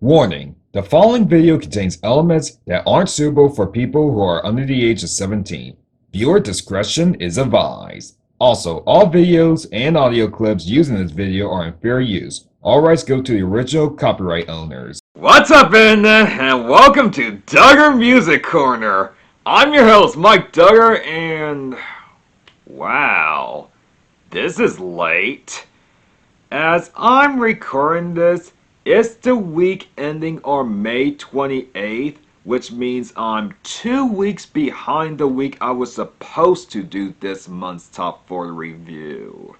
Warning: the following video contains elements that aren't suitable for people who are under the age of 17. Viewer discretion is advised. Also, all videos and audio clips used in this video are in fair use. All rights go to the original copyright owners. What's up, Internet, and welcome to Duggar Music Corner. I'm your host, Mike Duggar, and wow, this is late. As I'm recording this, it's the week ending on May 28th, which means I'm 2 weeks behind the week I was supposed to do this month's Top 40 review.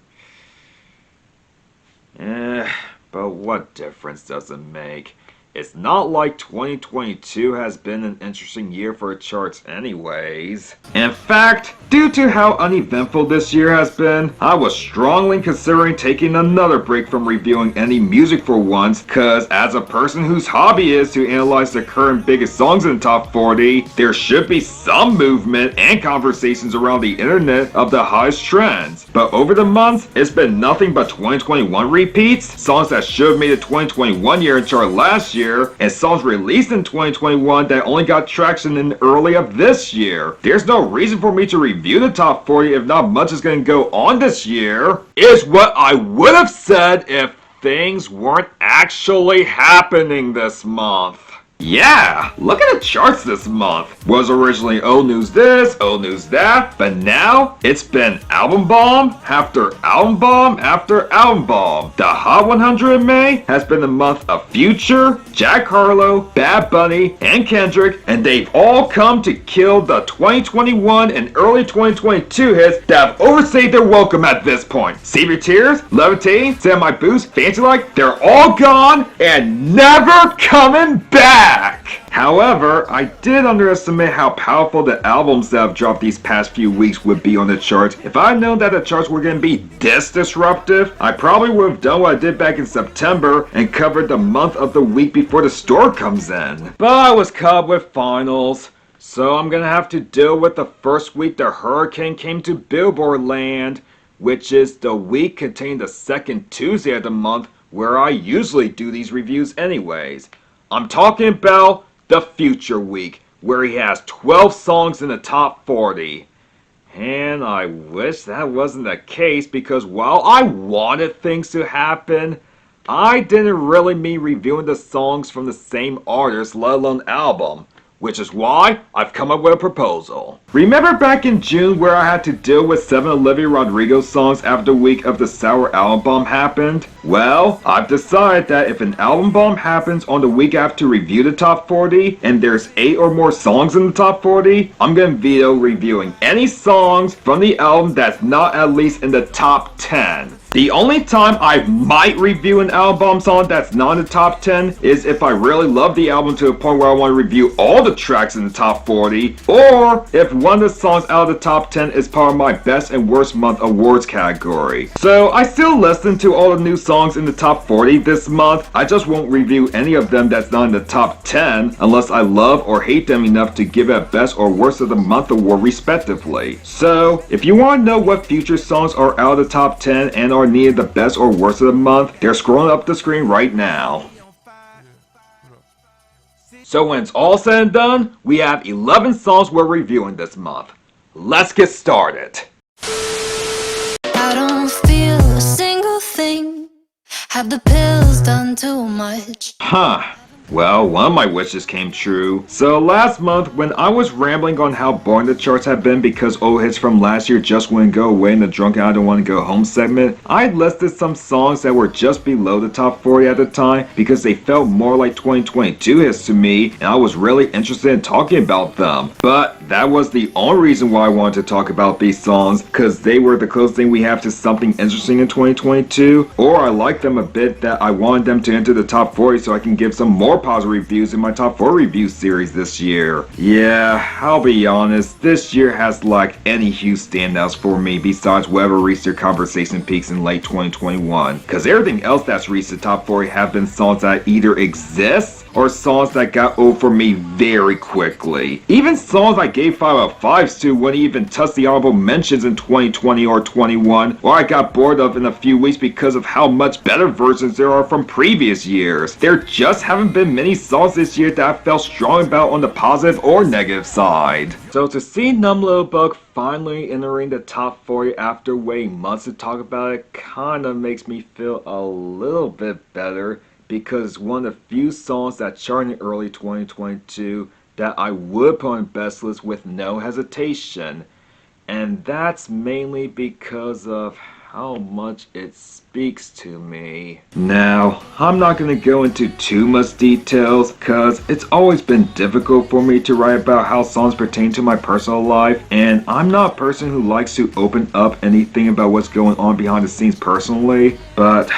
But what difference does it make? It's not like 2022 has been an interesting year for charts anyways. In fact, due to how uneventful this year has been, I was strongly considering taking another break from reviewing any music for once, cause as a person whose hobby is to analyze the current biggest songs in the top 40, there should be some movement and conversations around the internet of the highest trends. But over the months, it's been nothing but 2021 repeats, songs that should have made the 2021 year chart last year, and songs released in 2021 that only got traction in early of this year. There's no reason for me to review the top 40 if not much is going to go on this year, is what I would have said if things weren't actually happening this month. Yeah, look at the charts this month. Was originally old news this, old news that, but now it's been album bomb after album bomb after album bomb. The Hot 100 in May has been the month of Future, Jack Harlow, Bad Bunny, and Kendrick, and they've all come to kill the 2021 and early 2022 hits that have overstayed their welcome at this point. Save Your Tears, Levitating, Set My Boots, Fancy Like, they're all gone and never coming back. However, I did underestimate how powerful the albums that have dropped these past few weeks would be on the charts. If I had known that the charts were going to be this disruptive, I probably would have done what I did back in September and covered the month of the week before the store comes in. But I was caught with finals, so I'm going to have to deal with the first week the hurricane came to Billboard land, which is the week containing the second Tuesday of the month where I usually do these reviews anyways. I'm talking about the Future week, where he has 12 songs in the top 40. And I wish that wasn't the case, because while I wanted things to happen, I didn't really mean reviewing the songs from the same artist, let alone album. Which is why I've come up with a proposal. Remember back in June where I had to deal with 7 Olivia Rodrigo songs after the week of the Sour album bomb happened? Well, I've decided that if an album bomb happens on the week I have to review the top 40, and there's 8 or more songs in the top 40, I'm gonna veto reviewing any songs from the album that's not at least in the top 10. The only time I might review an album bomb song that's not in the top 10 is if I really love the album to the point where I want to review all the tracks in the top 40, or if one of the songs out of the top 10 is part of my best and worst month awards category. So I still listen to all the new songs in the top 40 this month, I just won't review any of them that's not in the top 10 unless I love or hate them enough to give it a best or worst of the month award respectively. So if you want to know what future songs are out of the top 10 and are needed the best or worst of the month, they're scrolling up the screen right now. So when it's all said and done, we have 11 songs we're reviewing this month. Let's get started. I don't feel a single thing. Have the pills done too much? Well, one of my wishes came true. So last month, when I was rambling on how boring the charts have been because old hits from last year just wouldn't go away in the drunk I don't want to go home segment, I listed some songs that were just below the top 40 at the time because they felt more like 2022 hits to me and I was really interested in talking about them. But that was the only reason why I wanted to talk about these songs, because they were the closest thing we have to something interesting in 2022, or I liked them a bit that I wanted them to enter the top 40 so I can give some more positive reviews in my top 4 review series this year. Yeah, I'll be honest, this year has lacked any huge standouts for me besides whatever reached their conversation peaks in late 2021, because everything else that's reached the top 40 have been songs that either exist or songs that got old for me very quickly. Even songs I gave gave 5 out of 5s to wouldn't even touch the honorable mentions in 2020 or 21, or I got bored of in a few weeks because of how much better versions there are from previous years. There just haven't been many songs this year that I felt strong about on the positive or negative side. So to see Numb Little Bug finally entering the top 40 after waiting months to talk about it kinda makes me feel a little bit better, because one of the few songs that charted in early 2022 that I would put on best list with no hesitation. And that's mainly because of how much it speaks to me. Now, I'm not going to go into too much details, cause it's always been difficult for me to write about how songs pertain to my personal life, and I'm not a person who likes to open up anything about what's going on behind the scenes personally, but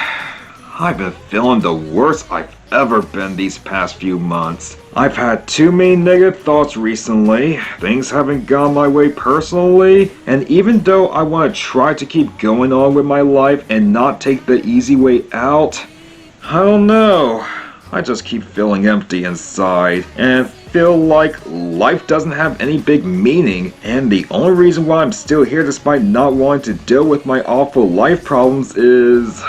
I've been feeling the worst I've ever been these past few months. I've had too many negative thoughts recently, things haven't gone my way personally, and even though I want to try to keep going on with my life and not take the easy way out, I don't know, I just keep feeling empty inside, and feel like life doesn't have any big meaning, and the only reason why I'm still here despite not wanting to deal with my awful life problems is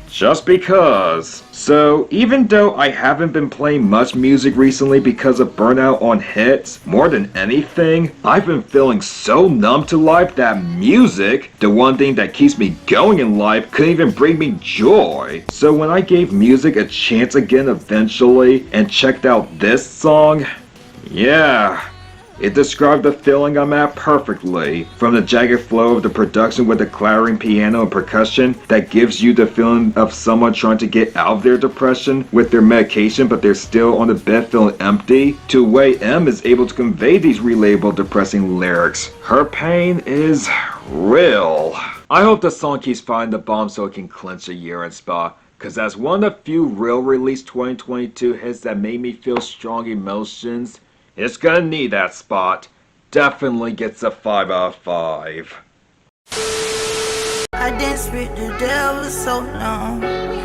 just because. So even though I haven't been playing much music recently because of burnout on hits, more than anything, I've been feeling so numb to life that music, the one thing that keeps me going in life, couldn't even bring me joy. So when I gave music a chance again eventually and checked out this song, yeah, it described the feeling I'm at perfectly. From the jagged flow of the production with the clattering piano and percussion that gives you the feeling of someone trying to get out of their depression with their medication but they're still on the bed feeling empty, to the way M is able to convey these relatable depressing lyrics. Her pain is real. I hope the song keeps finding the bomb so it can clinch a year-end spot, cause as one of the few real release 2022 hits that made me feel strong emotions, it's gonna need that spot. Definitely gets a 5 out of 5. I danced with the devil so long,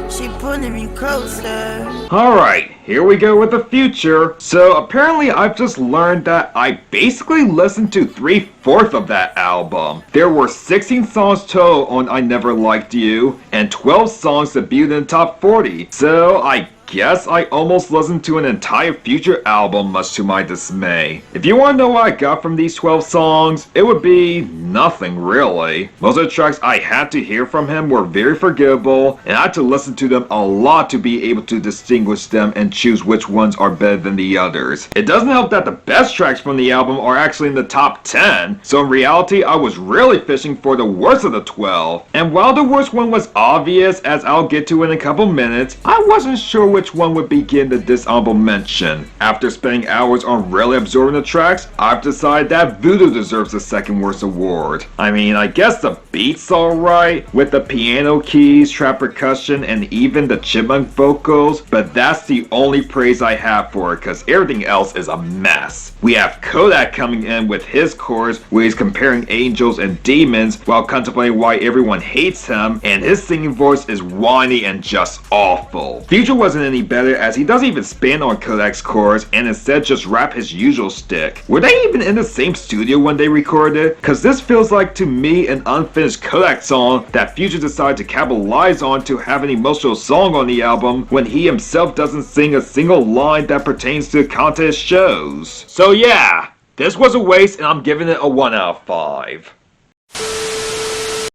she pulling me closer. Alright, here we go with the future. So apparently I've just learned that I basically listened to 3/4 of that album. There were 16 songs total on I Never Liked You, and 12 songs debuted in the top 40. So I guess I almost listened to an entire Future album, much to my dismay. If you want to know what I got from these 12 songs, it would be nothing really. Most of the tracks I had to hear from him were very forgivable, and I had to listen to them a lot to be able to distinguish them and choose which ones are better than the others. It doesn't help that the best tracks from the album are actually in the top 10, so in reality I was really fishing for the worst of the 12. And while the worst one was obvious, as I'll get to in a couple minutes, I wasn't sure which one would begin the dishonorable mention. After spending hours on really absorbing the tracks, I've decided that VOODOO deserves the second worst award. I mean, I guess the beat's alright, with the piano keys, trap percussion, and even the chipmunk vocals, but that's the only praise I have for it, cause everything else is a mess. We have Kodak coming in with his chorus where he's comparing angels and demons while contemplating why everyone hates him, and his singing voice is whiny and just awful. Future wasn't any better, as he doesn't even spin on Kodak's chorus and instead just rap his usual stick. Were they even in the same studio when they recorded it? Cause this feels like to me an unfinished Kodak song that Future decided to capitalize on to have an emotional song on the album when he himself doesn't sing a single line that pertains to contest shows. So yeah, this was a waste and I'm giving it a 1 out of 5.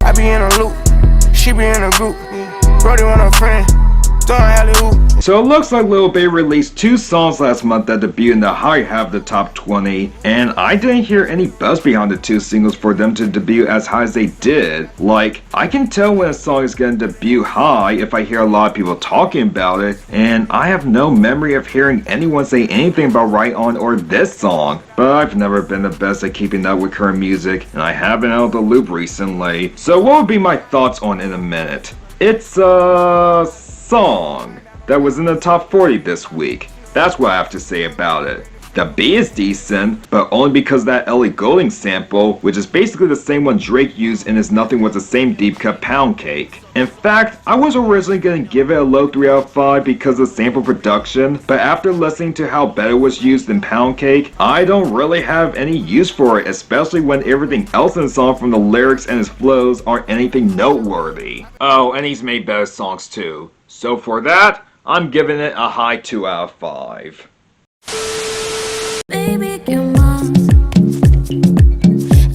I be in a loop, she be in a group, Brody want a friend. So it looks like Lil Baby released 2 songs last month that debuted in the high half of the top 20, and I didn't hear any buzz behind the 2 singles for them to debut as high as they did. Like, I can tell when a song is gonna debut high if I hear a lot of people talking about it, and I have no memory of hearing anyone say anything about Right On or this song. But I've never been the best at keeping up with current music, and I have been out of the loop recently. So what would be my thoughts on it in a minute? It's song that was in the top 40 this week. That's what I have to say about it. The B is decent, but only because of that Ellie Goulding sample, which is basically the same one Drake used in his Nothing Was the Same deep cut Pound Cake. In fact, I was originally going to give it a low 3 out of 5 because of sample production, but after listening to how better was used in Pound Cake, I don't really have any use for it, especially when everything else in the song from the lyrics and his flows aren't anything noteworthy. Oh, and he's made better songs too. So for that, I'm giving it a high 2 out of 5. Baby, ¿qué más?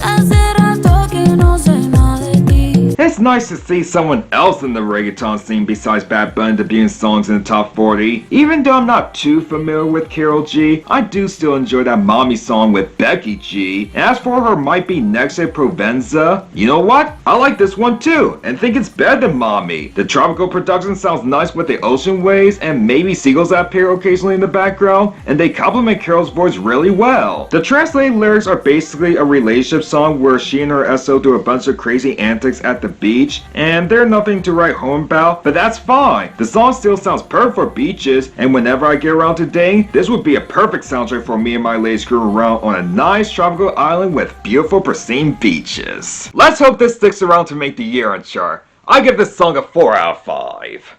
Hace rato que no sé nada de ti. It's nice to see someone else in the reggaeton scene besides Bad Bunny debuting songs in the top 40. Even though I'm not too familiar with Karol G, I do still enjoy that Mommy song with Becky G. And as for her might be next to Provenza, you know what? I like this one too, and think it's better than Mommy. The tropical production sounds nice with the ocean waves and maybe seagulls that appear occasionally in the background, and they complement Karol's voice really well. The translated lyrics are basically a relationship song where she and her SO do a bunch of crazy antics at the beach, and they're nothing to write home about, but that's fine. The song still sounds perfect for beaches, and whenever I get around to dating, this would be a perfect soundtrack for me and my ladies screwing around on a nice tropical island with beautiful pristine beaches. Let's hope this sticks around to make the year-end chart. I give this song a 4 out of 5.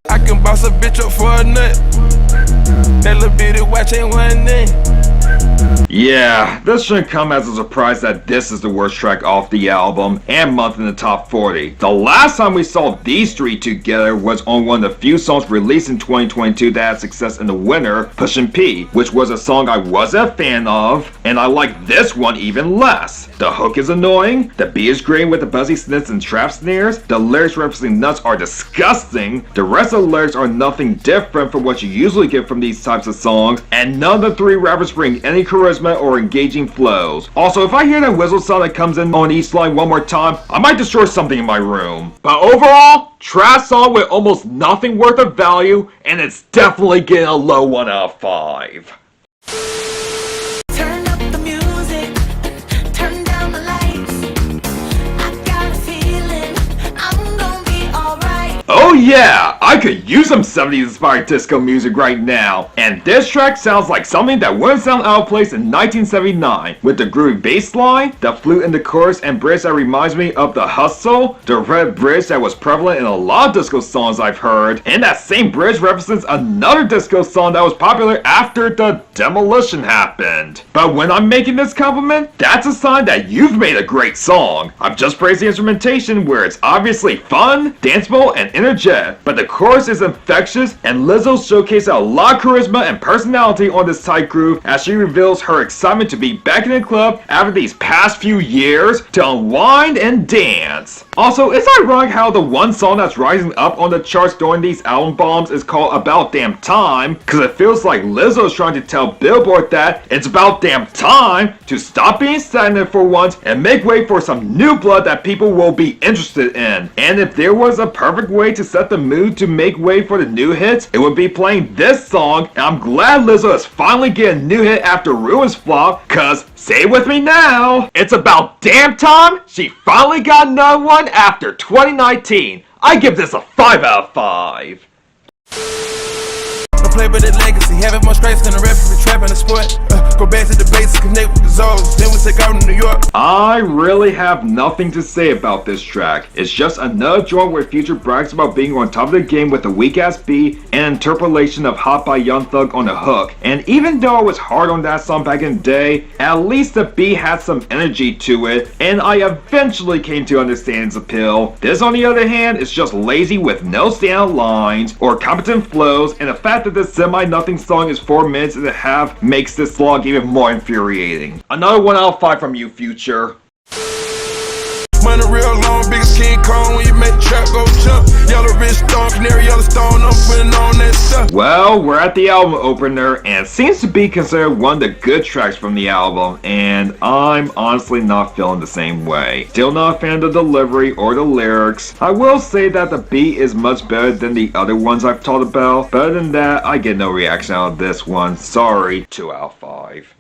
I can boss a bitch up for a nut. That little bitty watch ain't one thing. Yeah, this shouldn't come as a surprise that this is the worst track off the album and month in the top 40. The last time we saw these three together was on one of the few songs released in 2022 that had success in the winter, Pushin' P, which was a song I wasn't a fan of, and I like this one even less. The hook is annoying, the beat is great with the buzzy snits and trap snares, the lyrics referencing nuts are disgusting, the rest of the lyrics are nothing different from what you usually get from these types of songs, and none of the three rappers bring any charisma or engaging flows. Also, if I hear that whistle sound that comes in on each line one more time, I might destroy something in my room. But overall, trash song with almost nothing worth of value, and it's definitely getting a low 1 out of 5. Turn up the music, turn down the lights. I got a feeling I'm gonna be alright. Oh yeah, I could use some 70s inspired disco music right now, and this track sounds like something that wouldn't sound out of place in 1979, with the groovy bass line, the flute in the chorus and bridge that reminds me of The Hustle, the red bridge that was prevalent in a lot of disco songs I've heard, and that same bridge represents another disco song that was popular after the demolition happened. But when I'm making this compliment, that's a sign that you've made a great song. I've just praised the instrumentation where it's obviously fun, danceable, and energetic, but the chorus is infectious, and Lizzo showcases a lot of charisma and personality on this tight groove as she reveals her excitement to be back in the club after these past few years to unwind and dance. Also, it's ironic how the one song that's rising up on the charts during these album bombs is called About Damn Time, because it feels like Lizzo is trying to tell Billboard that it's about damn time to stop being stagnant for once and make way for some new blood that people will be interested in. And if there was a perfect way to set the mood to make way for the new hits, it would be playing this song, and I'm glad Lizzo is finally getting a new hit after Ruin's flop, cause say it with me now, it's about damn time she finally got another one after 2019. I give this a 5 out of 5. Play with the legacy, having more stripes than the rap for the trap and the sport. Go back to the basics, connect with the zones, then we take out to New York. I really have nothing to say about this track. It's just another joint where Future brags about being on top of the game with a weak ass beat and interpolation of Hot by Young Thug on the hook. And even though I was hard on that song back in the day, at least the beat had some energy to it, and I eventually came to understand its appeal. This on the other hand is just lazy with no standout lines or competent flows, and the fact that this semi-nothing song is 4 minutes and a half makes this slog even more infuriating. Another 1 out of 5 from you, Future. Money real long, biggest King Kong when you make the trap go jump. Yellow wrist stone, canary yellow stone, I'm putting on that stuff. Well, we're at the album opener, and it seems to be considered one of the good tracks from the album, and I'm honestly not feeling the same way. Still not a fan of the delivery or the lyrics. I will say that the beat is much better than the other ones I've talked about, but other than that, I get no reaction out of this one. Sorry, 2 out of 5.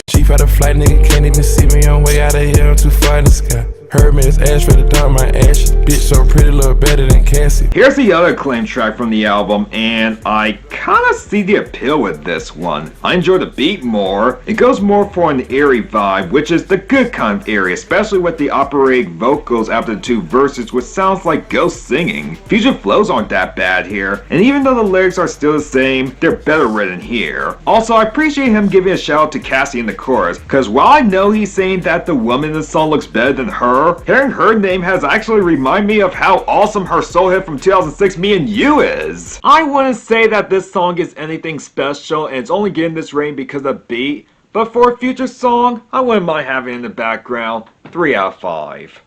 Chief out of flight, nigga can't even see me on way out of here, I'm too far in the sky. Heard me, it's ash for the dog, my ashes. Bitch so pretty, look better than Cassie. Here's the other acclaimed track from the album, and I kinda see the appeal with this one. I enjoy the beat more. It goes more for an eerie vibe, which is the good kind of eerie, especially with the operatic vocals after the two verses, which sounds like ghosts singing. Future flows aren't that bad here, and even though the lyrics are still the same, they're better written here. Also, I appreciate him giving a shout out to Cassie in the chorus, cause while I know he's saying that the woman in the song looks better than her, hearing her name has actually reminded me of how awesome her soul hit from 2006 Me and You is. I wouldn't say that this song is anything special, and it's only getting this rating because of the beat, but for a future song, I wouldn't mind having it in the background. 3 out of 5.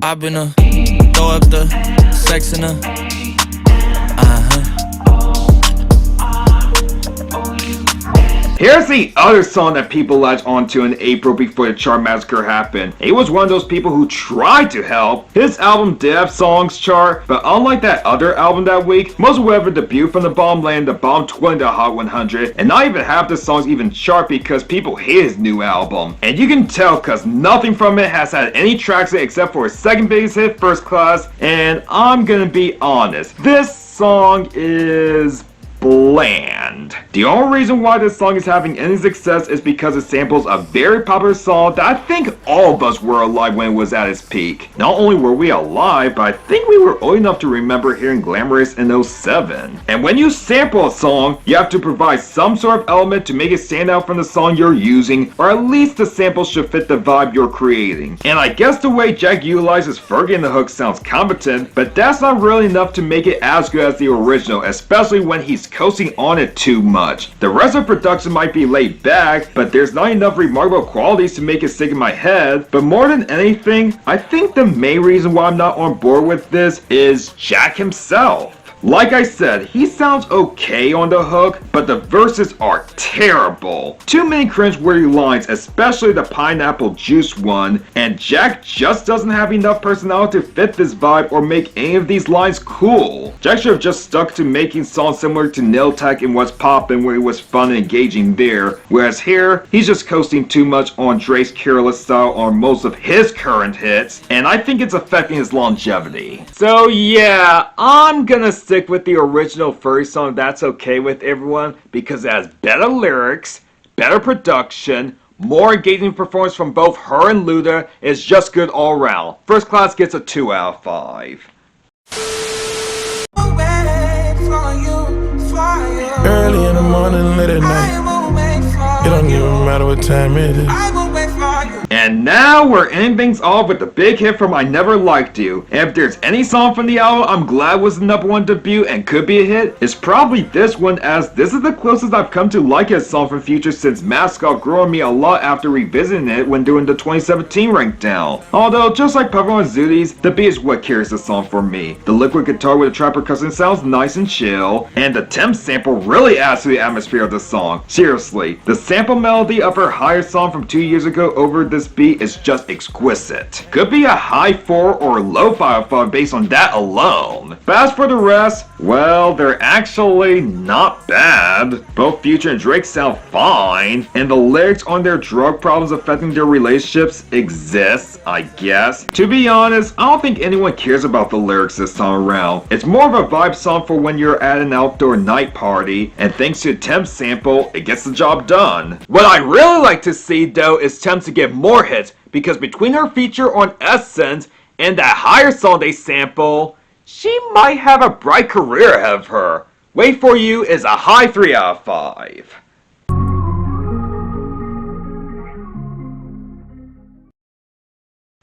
I've been throw up the sex in Here's the other song that people latched onto in April before the chart massacre happened. He was one of those people who tried to help. His album did have songs chart, but unlike that other album that week, most will ever debut from the bottom landed the bottom 20 to Hot 100, and not even half the songs even chart because people hate his new album. And you can tell cause nothing from it has had any tracks in it except for his second biggest hit, First Class, and I'm gonna be honest, this song is bland. The only reason why this song is having any success is because it samples a very popular song that I think all of us were alive when it was at its peak. Not only were we alive, but I think we were old enough to remember hearing Glamorous in 07. And when you sample a song, you have to provide some sort of element to make it stand out from the song you're using, or at least the sample should fit the vibe you're creating. And I guess the way Jack utilizes Fergie in the hook sounds competent, but that's not really enough to make it as good as the original, especially when he's coasting on it too much. The rest of the production might be laid back, but there's not enough remarkable qualities to make it stick in my head. But more than anything, I think the main reason why I'm not on board with this is Jack himself. Like I said, he sounds okay on the hook, but the verses are terrible. Too many cringe-worthy lines, especially the pineapple juice one, and Jack just doesn't have enough personality to fit this vibe or make any of these lines cool. Jack should have just stuck to making songs similar to Nail Tech and What's Poppin' where it was fun and engaging there, whereas here, he's just coasting too much on Drake's careless style on most of his current hits, and I think it's affecting his longevity. So yeah, I'm gonna stick with the original Furry song That's Okay with Everyone because it has better lyrics, better production, more engaging performance from both her and Luda. It's just good all around. First Class gets a 2 out of 5. Early in the morning, late at night. It don't even matter what time it is. And now we're ending things off with the big hit from I Never Liked You. And if there's any song from the album I'm glad was the #1 debut and could be a hit, it's probably this one, as this is the closest I've come to like a song from Future since Mascot grew on me a lot after revisiting it when doing the 2017 rank down. Although, just like Puffin on ZOOTIEZ, the beat is what carries the song for me. The liquid guitar with the trap percussion sounds nice and chill, and the Tems sample really adds to the atmosphere of the song. Seriously, the sample melody of her higher song from 2 years ago over this beat is just exquisite. Could be a high 4 or low 5 based on that alone. But as for the rest, well, they're actually not bad. Both Future and Drake sound fine, and the lyrics on their drug problems affecting their relationships exist, I guess. To be honest, I don't think anyone cares about the lyrics this time around. It's more of a vibe song for when you're at an outdoor night party, and thanks to Tems sample, it gets the job done. What I'd really like to see though is Tems to get more hits, because between her feature on Essence and that higher song they sample, she might have a bright career ahead of her. Wait For You is a high 3 out of 5.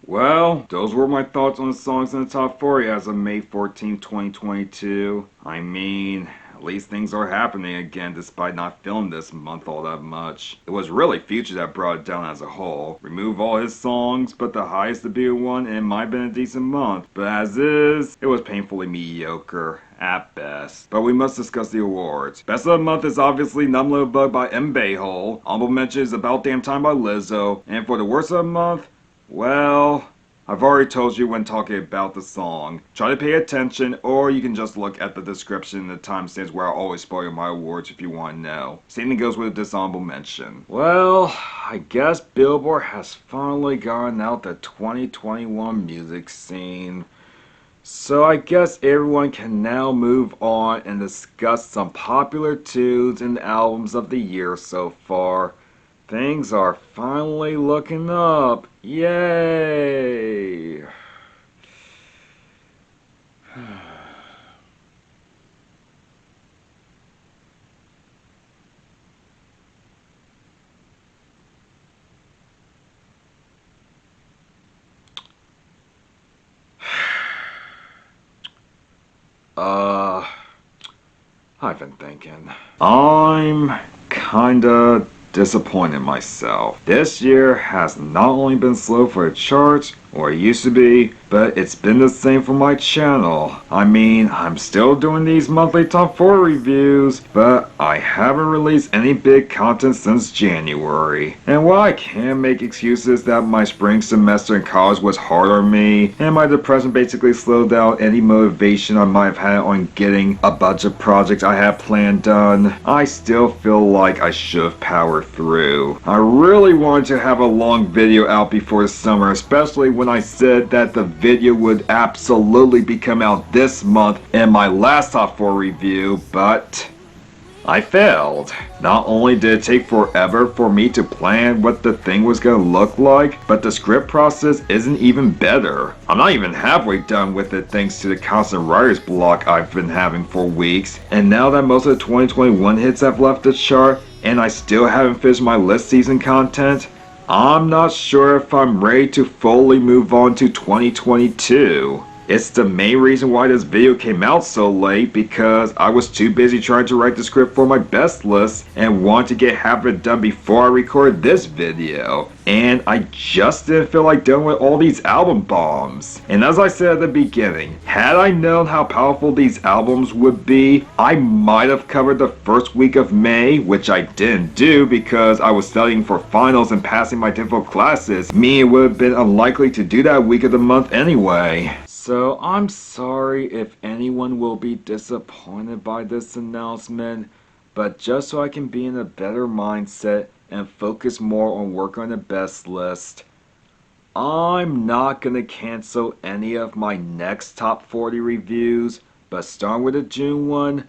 Well, those were my thoughts on the songs in the top 40 as of May 14, 2022. I mean, at least things are happening again despite not feeling this month all that much. It was really Future that brought it down as a whole. Remove all his songs, but the highest debut one, and it might have been a decent month. But as is, it was painfully mediocre at best. But we must discuss the awards. Best of the month is obviously Numb Little Bug by Beihold. Honorable mention is About Damn Time by Lizzo. And for the worst of the month, well, I've already told you when talking about the song. Try to pay attention, or you can just look at the description and the timestamps where I always spoil my awards if you want to know. Same thing goes with a dishonorable mention. Well, I guess Billboard has finally gotten out the 2021 music scene. So I guess everyone can now move on and discuss some popular tunes and albums of the year so far. Things are finally looking up. Yay! I've been thinking. I'm kinda disappointed myself. This year has not only been slow for the charts, or it used to be, but it's been the same for my channel. I mean, I'm still doing these monthly top 4 reviews, but I haven't released any big content since January. And while I can make excuses that my spring semester in college was hard on me, and my depression basically slowed down any motivation I might have had on getting a bunch of projects I had planned done, I still feel like I should have powered through. I really wanted to have a long video out before the summer, especially when I said that the video would absolutely be coming out this month in my last top 4 review, but I failed. Not only did it take forever for me to plan what the thing was gonna look like, but the script process isn't even better. I'm not even halfway done with it thanks to the constant writer's block I've been having for weeks, and now that most of the 2021 hits have left the chart, and I still haven't finished my list season content, I'm not sure if I'm ready to fully move on to 2022. It's the main reason why this video came out so late, because I was too busy trying to write the script for my best list and wanted to get half of it done before I recorded this video. And I just didn't feel like dealing with all these album bombs. And as I said at the beginning, had I known how powerful these albums would be, I might have covered the first week of May, which I didn't do because I was studying for finals and passing my difficult classes, meaning it would have been unlikely to do that week of the month anyway. So I'm sorry if anyone will be disappointed by this announcement, but just so I can be in a better mindset and focus more on work on the best list, I'm not gonna cancel any of my next top 40 reviews, but starting with the June one,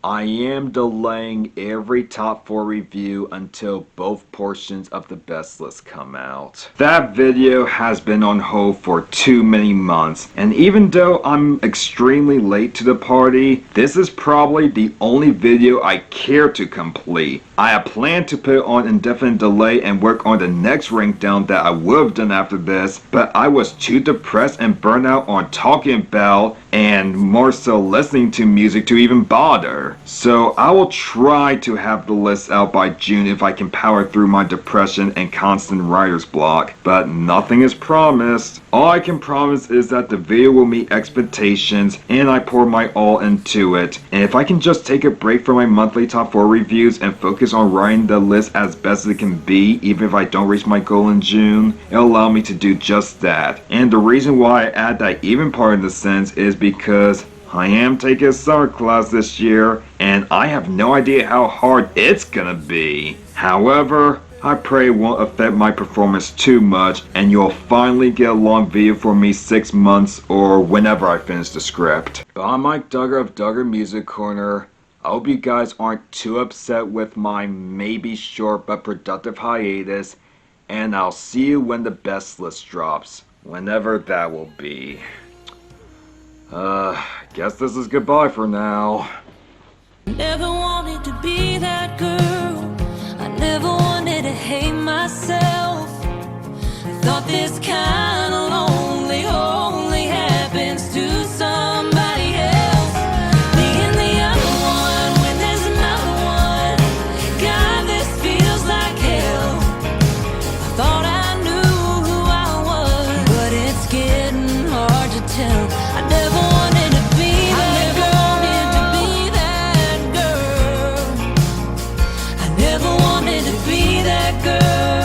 I am delaying every top 4 review until both portions of the best list come out. That video has been on hold for too many months, and even though I'm extremely late to the party, this is probably the only video I care to complete. I had planned to put it on indefinite delay and work on the next rank down that I would have done after this, but I was too depressed and burnt out on talking about and more so listening to music to even bother. So I will try to have the list out by June if I can power through my depression and constant writer's block, but nothing is promised. All I can promise is that the video will meet expectations and I pour my all into it. And if I can just take a break from my monthly top 4 reviews and focus on writing the list as best as it can be, even if I don't reach my goal in June, it'll allow me to do just that. And the reason why I add that even part in the sense is because I am taking a summer class this year, and I have no idea how hard it's gonna be. However, I pray it won't affect my performance too much, and you'll finally get a long video for me 6 months or whenever I finish the script. But I'm Mike Duggar of Duggar Music Corner. I hope you guys aren't too upset with my maybe short but productive hiatus, and I'll see you when the best list drops, whenever that will be. Guess this is goodbye for now. Never wanted to be that girl. I never wanted to hate myself. Thought this kind of lonely only happens to somebody else. Being the other one when there's another one. God, this feels like hell. I thought I knew who I was, but it's getting hard to tell. I never wanted to be that girl. I never wanted to be that girl.